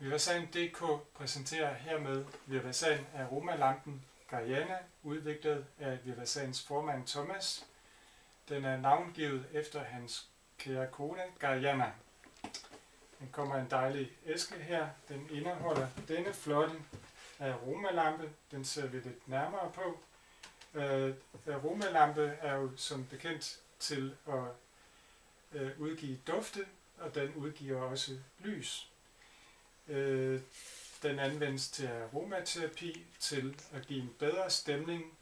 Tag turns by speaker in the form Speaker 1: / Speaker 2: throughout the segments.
Speaker 1: Vivasan.dk præsenterer hermed Vivasan aromalampen Gariana, udviklet af Vivasans formand Thomas. Den er navngivet efter hans kære kone Gariana. Den kommer en dejlig æske her. Den indeholder denne flotte aromalampe. Den ser vi lidt nærmere på. Aromalampe er jo som bekendt til at udgive dufte, og den udgiver også lys. Den anvendes til aromaterapi, til at give en bedre stemning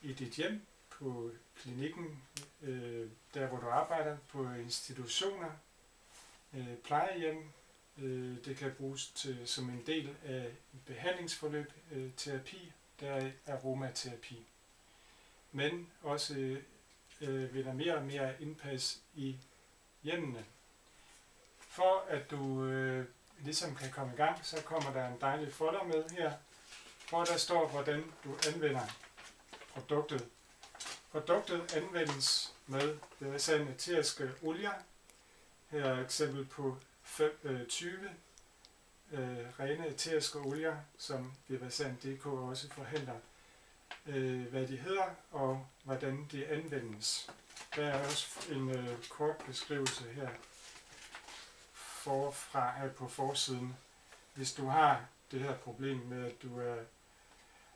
Speaker 1: i dit hjem, på klinikken, der hvor du arbejder, på institutioner, plejehjem. Det kan bruges som en del af behandlingsforløb, terapi, der er aromaterapi. Men også vil der mere og mere indpas i hjemmene. For at du ligesom kan komme i gang, så kommer der en dejlig folder med her, hvor der står, hvordan du anvender produktet. Produktet anvendes med Vivasan æteriske olier. Her er et eksempel på 20 rene æteriske olier, som Vivasan.dk også forhandler, hvad de hedder og hvordan de anvendes. Der er også en kort beskrivelse her på forsiden. Hvis du har det her problem med, at du er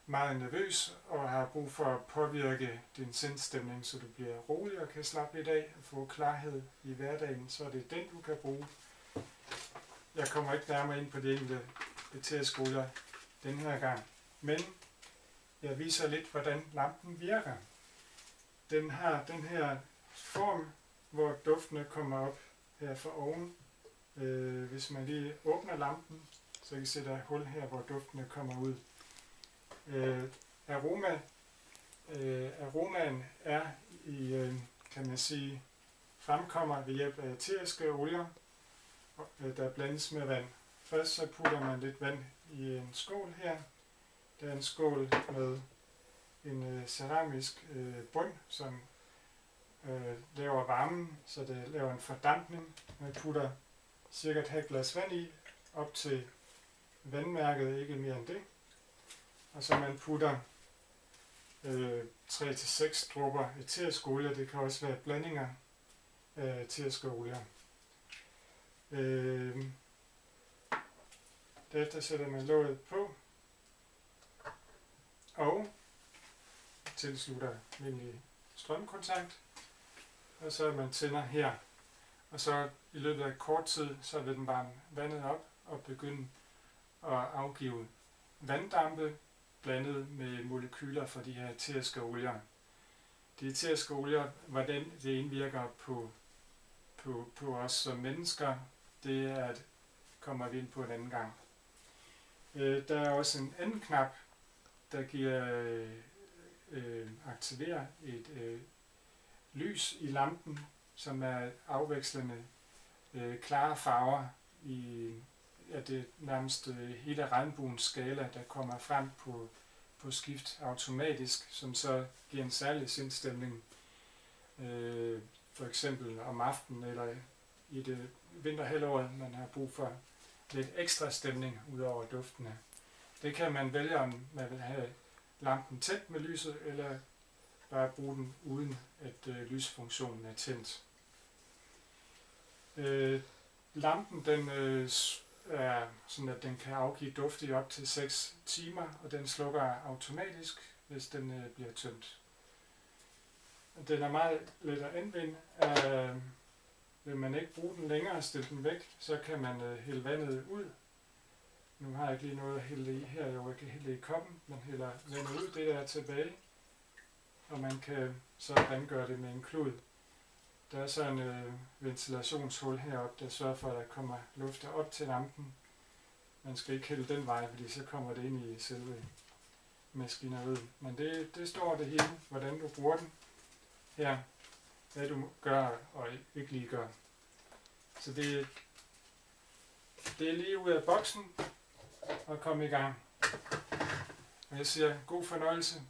Speaker 1: meget nervøs og har brug for at påvirke din sindsstemning, så du bliver rolig og kan slappe lidt af og få klarhed i hverdagen, så er det den, du kan bruge. Jeg kommer ikke nærmere ind på de enkelte æteriske olier den her gang, men jeg viser lidt, hvordan lampen virker. Den har den her form, hvor duftene kommer op her for oven. Hvis man lige åbner lampen, så kan I se, der er et hul her, hvor duftene kommer ud. Aromaen er kan man sige, fremkommer ved hjælp af æteriske olier, der blandes med vand. Først så putter man lidt vand i en skål her. Der er en skål med en ceramisk bund, som laver varmen, så det laver en fordampning. Man putter cirka et halvt glas vand i, op til vandmærket, ikke mere end det. Og så man putter 3-6 dråber æteriske olier. Det kan også være blandinger af æteriske olier. Derefter sætter man låget på og tilslutter almindelig strømkontakt, og så man tænder her. Og så i løbet af kort tid, så vil den varme vandet op og begynde at afgive vanddampe blandet med molekyler fra de her æteriske olier. De æteriske olier, hvordan det indvirker på os som mennesker, det kommer vi ind på en anden gang. Der er også en anden knap, der aktiverer et lys i lampen, som er afvekslende klare farver i det nærmest hele regnbuens skala, der kommer frem på skift automatisk, som så giver en særlig sindstemning, for eksempel om aftenen eller i det vinterhalvåret, man har brug for lidt ekstra stemning ud over duftene. Det kan man vælge, om man vil have lampen tæt med lyset, eller bare bruge den uden at lysfunktionen er tændt. Lampen den er sådan, at den kan afgive duft i op til 6 timer, og den slukker automatisk, hvis den bliver tømt. Den er meget let at anvende. Vil man ikke bruge den længere og stille den væk, så kan man hælde vandet ud. Nu har jeg ikke lige noget at hælde i her, jeg kan hælde i koppen. Man hælder vandet ud, det der er tilbage, og man kan så rengøre det med en klud. Der er så en ventilationshul heroppe, der sørger for, at der kommer luft op til lampen. Man skal ikke hælde den vej, fordi så kommer det ind i selve maskineriet. Men det står det hele, hvordan du bruger den her, hvad du gør og ikke lige gør. Så det er lige ud af boksen og komme i gang. Og jeg siger god fornøjelse.